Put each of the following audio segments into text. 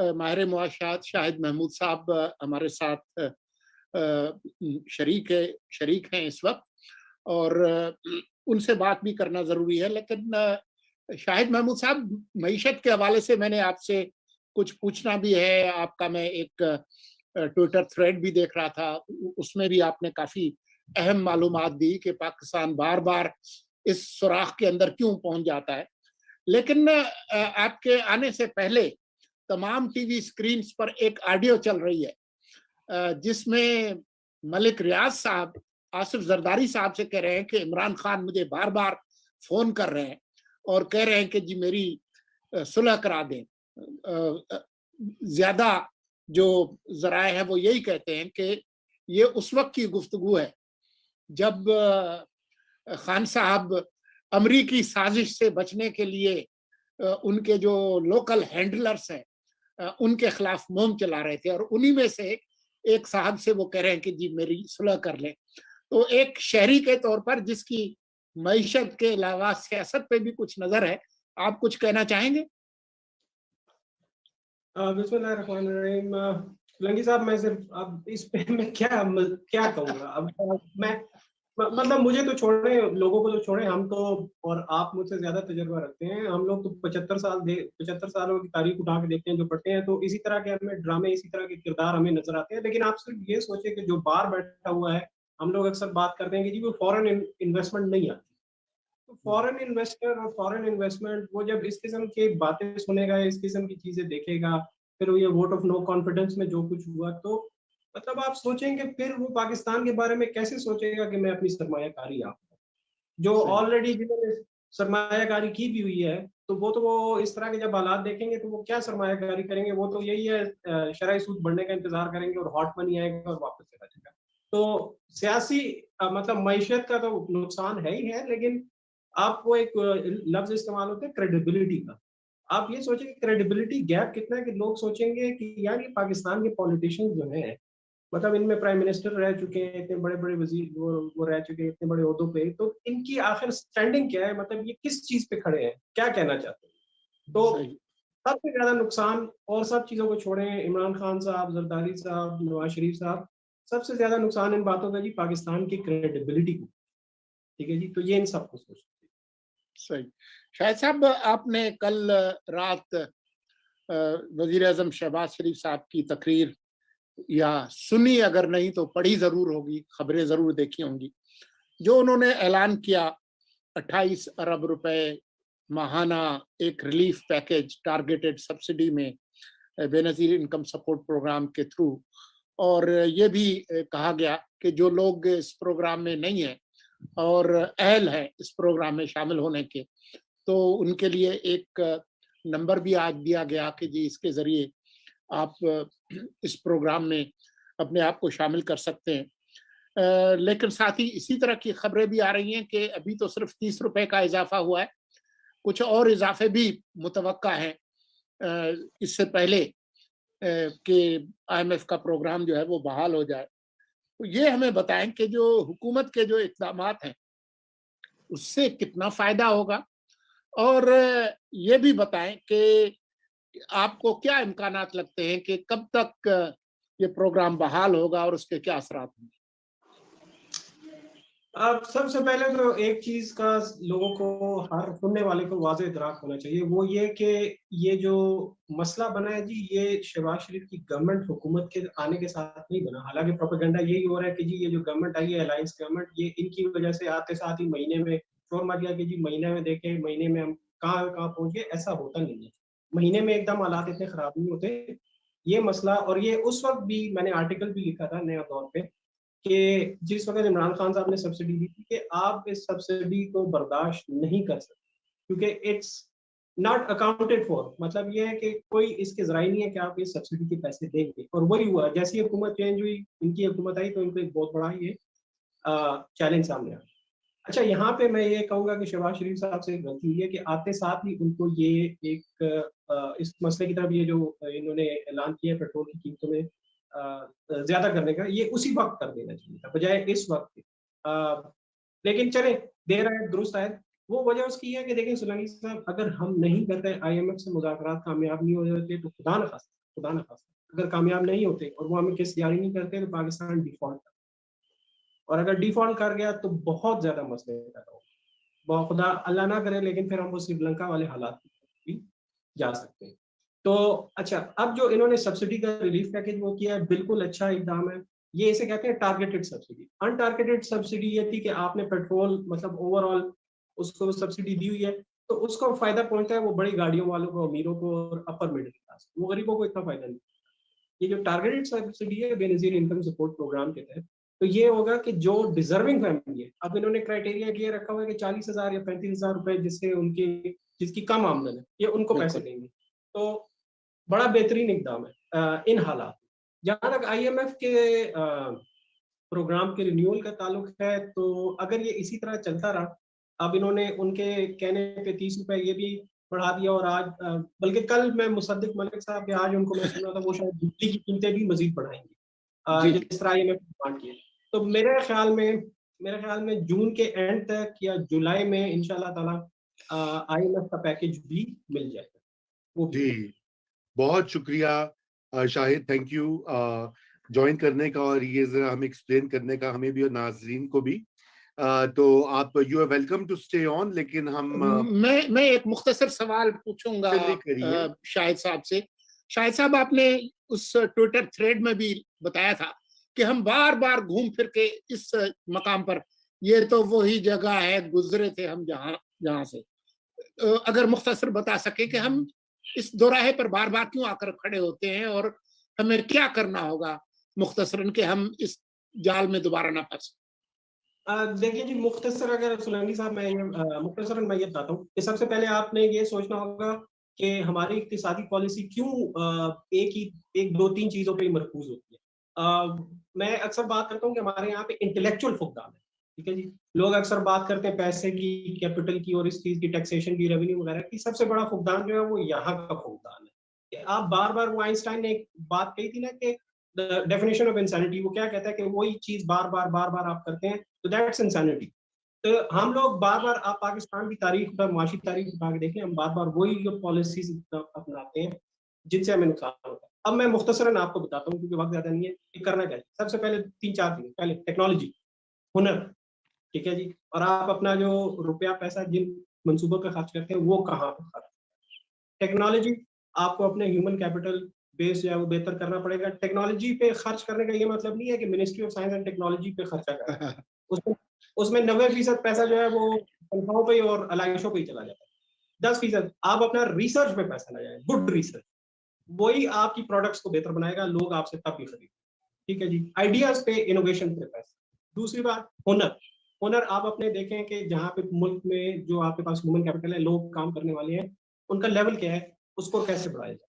माहिर मुआशात शाहिद महमूद साहब हमारे साथ शरीक हैं इस वक्त, और उनसे बात भी करना ज़रूरी है। लेकिन शाहिद महमूद साहब, मईशत के हवाले से मैंने आपसे कुछ पूछना भी है। आपका मैं एक ट्विटर थ्रेड भी देख रहा था, उसमें भी आपने काफ़ी अहम मालूमात दी कि पाकिस्तान बार-बार इस सुराख के अंदर क्यों पहुँच जाता है। लेकिन आपके आने से पहले तमाम टीवी स्क्रीन्स पर एक ऑडियो चल रही है, जिसमें मलिक रियाज साहब आसिफ जरदारी साहब से कह रहे हैं कि इमरान खान मुझे बार बार फोन कर रहे हैं और कह रहे हैं कि जी मेरी सुलह करा दें। ज्यादा जो जराए हैं वो यही कहते हैं कि ये उस वक्त की गुफ्तगू है जब खान साहब अमरीकी साजिश से बचने के लिए उनके जो लोकल हैंडलर्स हैं उनके खिलाफ मुहिम चला रहे थे, और उन्हीं में से एक साहब से वो कह रहे हैं कि जी मेरी सुलह कर लें। तो एक शहरी के तौर पर जिसकी मईशत के अलावा सियासत पे भी कुछ नजर है, आप कुछ कहना चाहेंगे? बिस्मिल्लाहिर्रहमानिर्रहीम। लंगी साहब, मैं सिर्फ अब इस पे मैं क्या कहूँगा अब। मैं मतलब मुझे तो छोड़े, लोगों को तो छोड़े, हम तो और आप मुझसे ज्यादा तजुर्बा रखते हैं। हम लोग तो 75 सालों की तारीख उठा के देखते हैं, जो पढ़ते हैं तो इसी तरह के हमें ड्रामे, इसी तरह के किरदार हमें नजर आते हैं। लेकिन आप सिर्फ ये सोचे कि जो बाहर बैठा हुआ है, हम लोग अक्सर बात करते हैं कि जी वो फॉरेन इन्वेस्टमेंट नहीं आती। तो फॉरेन इन्वेस्टर और फॉरेन इन्वेस्टमेंट, वो जब इस किस्म की बातें सुनेगा, इस किस्म की चीजें देखेगा, फिर वो ये वोट ऑफ नो कॉन्फिडेंस में जो कुछ हुआ, तो मतलब आप सोचेंगे फिर वो पाकिस्तान के बारे में कैसे सोचेगा कि मैं अपनी सरमायाकारी यहाँ, जो ऑलरेडी जिन्होंने सरमायाकारी की भी हुई है, तो वो इस तरह के जब हालात देखेंगे तो वो क्या सरमायाकारी करेंगे। वो तो यही है, शरई सूद बढ़ने का इंतजार करेंगे और हॉट मनी आएगा और वापस चला जाएगा। तो सियासी मतलब मईशत का तो नुकसान है ही है, लेकिन आपको एक लफ्ज इस्तेमाल होता है क्रेडिबिलिटी का। आप ये सोचेंगे क्रेडिबिलिटी गैप कितना है कि लोग सोचेंगे कि यार ये पाकिस्तान के पॉलिटिशियंस जो हैं, मतलब इनमें प्राइम मिनिस्टर रह चुके हैं, इतने बड़े बड़े वजीर वो रह चुके हैं इतने बड़े ओहदों पे, तो इनकी आखिर स्टैंडिंग क्या है, मतलब ये किस चीज पे खड़े हैं, क्या कहना चाहते हैं। तो सबसे ज्यादा नुकसान, और सब चीजों को छोड़ें, इमरान खान साहब, जरदारी साहब, नवाज शरीफ साहब, सबसे ज्यादा नुकसान इन बातों का जी पाकिस्तान की क्रेडिबिलिटी को। ठीक है जी, तो ये इन सबको सोचना। सही। शाहिद साहब, आपने कल रात वजीर आजम शहबाज शरीफ साहब की तकरीर या सुनी, अगर नहीं तो पढ़ी जरूर होगी, खबरें जरूर देखी होंगी, जो उन्होंने ऐलान किया 28 अरब रुपए माहाना एक रिलीफ पैकेज टारगेटेड सब्सिडी में बेनजीर इनकम सपोर्ट प्रोग्राम के थ्रू। और ये भी कहा गया कि जो लोग इस प्रोग्राम में नहीं है और अहल है इस प्रोग्राम में शामिल होने के, तो उनके लिए एक नंबर भी आज दिया गया कि जी इसके जरिए आप इस प्रोग्राम में अपने आप को शामिल कर सकते हैं। लेकिन साथ ही इसी तरह की खबरें भी आ रही हैं कि अभी तो सिर्फ 30 रुपए का इजाफा हुआ है, कुछ और इजाफे भी मुतवक्का हैं इससे पहले कि IMF का प्रोग्राम जो है वो बहाल हो जाए। तो ये हमें बताएं कि जो हुकूमत के जो इक़दाम हैं उससे कितना फायदा होगा, और ये भी बताएं कि आपको क्या इम्कानात लगते हैं कि कब तक ये प्रोग्राम बहाल होगा और उसके क्या असरात होंगे? अब सबसे पहले तो एक चीज का लोगों को, हर सुनने वाले को वाज़ेह इदराक होना चाहिए, वो ये कि ये जो मसला बना है जी, ये शहबाज शरीफ की गवर्नमेंट हुकूमत के आने के साथ नहीं बना। हालांकि प्रोपेगेंडा यही हो रहा है कि जी ये जो गवर्नमेंट आई है, अलायंस गवर्नमेंट, ये इनकी वजह से आते साथ ही महीने में शोर मच गया कि जी महीने में देखे, महीने में हम कहाँ कहाँ पहुंच गए। ऐसा होता नहीं है, महीने में एकदम हालात इतने खराब नहीं होते। ये मसला, और ये उस वक्त भी मैंने आर्टिकल भी लिखा था नया दौर पे, कि जिस वक्त इमरान खान साहब ने सब्सिडी दी थी, कि आप इस सब्सिडी को बर्दाश्त नहीं कर सकते, क्योंकि इट्स नॉट अकाउंटेड फॉर। मतलब ये है कि कोई इसके जराई नहीं है कि आप इस सब्सिडी के पैसे देंगे। और वही हुआ, जैसी हुकूमत चेंज हुई, इनकी हुकूमत आई, तो इनको एक बहुत बड़ा ये चैलेंज सामने आया। अच्छा, यहाँ पे मैं ये कहूँगा कि शहबाज शरीफ साहब से एक गलती हुई है कि आते साथ ही उनको ये एक इस मसले की तरफ, ये जो इन्होंने ऐलान किया पेट्रोल की कीमतों में ज्यादा करने का, ये उसी वक्त कर देना चाहिए था बजाय इस वक्त के। लेकिन चले, देर आए दुरुस्त आए। वो वजह उसकी है कि देखें सुलानी साहब, अगर हम नहीं करते, IMF से मुज़ाकरात कामयाब नहीं हो जाते, तो खुदा न खास्ता खुदा ना खास्ता अगर कामयाब नहीं होते और वो हमें केस जारी नहीं करते, तो पाकिस्तान डिफॉल्ट कर, और अगर डिफॉल्ट कर गया तो बहुत ज्यादा मसले पैदा होंगे। बहुत खुदा अल्लाह ना करे, लेकिन फिर हम वो श्रीलंका वाले हालात भी जा सकते हैं। तो अच्छा, अब जो इन्होंने सब्सिडी का रिलीफ पैकेज वो किया है, बिल्कुल अच्छा इकदाम है। ये इसे कहते हैं टारगेटेड सब्सिडी। अनटारगेटेड सब्सिडी ये थी कि आपने पेट्रोल मतलब ओवरऑल उसको सब्सिडी दी हुई है, तो उसको फायदा पहुंचता है वो बड़ी गाड़ियों वालों को, अमीरों को और अपर मिडिल क्लास, वो गरीबों को इतना फायदा नहीं। ये जो टारगेटेड सब्सिडी है बेनजीर इनकम सपोर्ट प्रोग्राम के तहत, तो ये होगा कि जो डिजर्विंग फैमिली है, अब इन्होंने क्राइटेरिया ये रखा हुआ है कि 40,000 या 35,000 रुपए जिससे उनकी जिसकी कम आमदन है, ये उनको पैसे बिल्कुल। देंगे। तो बड़ा बेहतरीन इकदाम है इन हालात। जहां तक IMF के प्रोग्राम के रिन्यूअल का ताल्लुक है, तो अगर ये इसी तरह चलता रहा, अब इन्होंने उनके कहने पे 30 रुपए ये भी बढ़ा दिया, और आज बल्कि कल मैं मुसद्दिक मलिक साहब के, आज उनको मैं सुन रहा था वो शायद बिजली की कीमतें भी मजीद बढ़ाएंगे जी जी। जिस तरह IMF ने डिमांड किया। तो मेरे ख्याल में जून के एंड तक या जुलाई में इंशाल्लाह ताला IMF का पैकेज भी मिल जाएगा, वो भी। जी, बहुत शुक्रिया शाहिद, थैंक यू ज्वाइन करने का और ये जरा हमें एक्सप्लेन करने का, हमें भी और नाजरीन को भी। तो आप you are welcome to stay on, लेकिन हम मैं एक मुख्तसर सवाल पूछूंगा करिए। शाहिद साहब से। शाहिद साहब, आपने उस ट्विटर थ्रेड में भी बताया था कि हम बार बार घूम फिर के इस मकाम पर, ये तो वही जगह है, गुजरे थे हम जहां जहां से। अगर मुख्तसर बता सके कि हम इस दोराहे पर बार बार क्यों आकर खड़े होते हैं और हमें क्या करना होगा मुख्तसरन कि हम इस जाल में दोबारा ना फंसे। देखिए जी, मुख्तसर अगर सुलंगी साहब मुख्तसरन मैं ये बताता हूँ कि सबसे पहले आपने ये सोचना होगा कि हमारी इक्तिसादी पॉलिसी क्यों एक दो तीन चीजों पे ही मरकूज होती है। मैं अक्सर बात करता हूँ कि हमारे यहाँ पे इंटेलेक्चुअल फुकदान है, ठीक है जी। लोग अक्सर बात करते हैं पैसे की, कैपिटल की और इस चीज की, टैक्सेशन की, रेवेन्यू वगैरह की। सबसे बड़ा फुकदान जो है वो यहाँ का फुकदान है। कि आप बार बार, वो आइंस्टाइन ने एक बात कही थी ना कि डेफिनेशन ऑफ इंसैनिटी, वो क्या कहता है कि वही चीज बार बार आप करते हैं, तो दैट्स इंसैनिटी। तो हम लोग बार बार, आप पाकिस्तान की तारीख पर, माशी तारीख उठा के देखें, हम बार बार वही जो पॉलिसीज अपनाते हैं जिनसे हमें नुकसान होता है। अब मैं मुख्तसरन आपको बताता हूँ क्योंकि वक्त ज्यादा नहीं है कि करना क्या है। सबसे पहले 3-4 चीजें, पहले टेक्नोलॉजी, हुनर, ठीक है जी। और आप अपना जो रुपया पैसा जिन मंसूबों पे खर्च करते हैं वो कहाँ पे खर्च, टेक्नोलॉजी, आपको अपने ह्यूमन कैपिटल बेस जो है वो बेहतर करना पड़ेगा। टेक्नोलॉजी पे खर्च करने का ये मतलब नहीं है कि ministry of science and technology पे खर्चा करें, उसमें उसमें 90% पैसा जो है वो तनख्वाहों पे और अलाइशों पे ही चला जाता है। 10% आप अपना रिसर्च पे पैसा लगाएं, गुड रिसर्च, वही आपकी प्रोडक्ट्स को बेहतर बनाएगा, लोग आपसे तब भी खरीदेंगे, ठीक है जी। आइडियाज पे, इनोवेशन पे पैसा। दूसरी बात, हुनर। हुनर आप अपने देखें कि जहाँ पे मुल्क में जो आपके पास ह्यूमन कैपिटल है, लोग काम करने वाले हैं, उनका लेवल क्या है, उसको कैसे बढ़ाया जाए,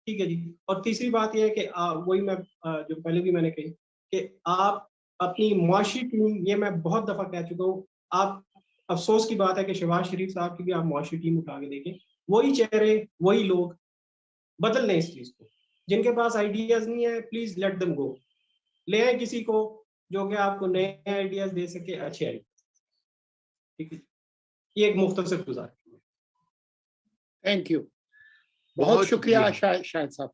ठीक है जी। और तीसरी बात यह है कि वही मैं जो पहले भी मैंने कही कि आप अपनी मुआशी टीम, ये मैं बहुत दफा कह चुका हूँ, आप, अफसोस की बात है कि शहबाज शरीफ साहब की भी आप मुआशी टीम उठा के देखें, वही चेहरे, वही लोग, बदल लें इस चीज को। जिनके पास आइडियाज नहीं है, प्लीज लेट देम गो, ले आए किसी को जो कि आपको नए आइडियाज दे सके, अच्छे आइडिया, ठीक है। ये एक मुख्तसर गुजारिश है। थैंक यू, बहुत बहुत शुक्रिया शुक्रिया। शाहिद साहब।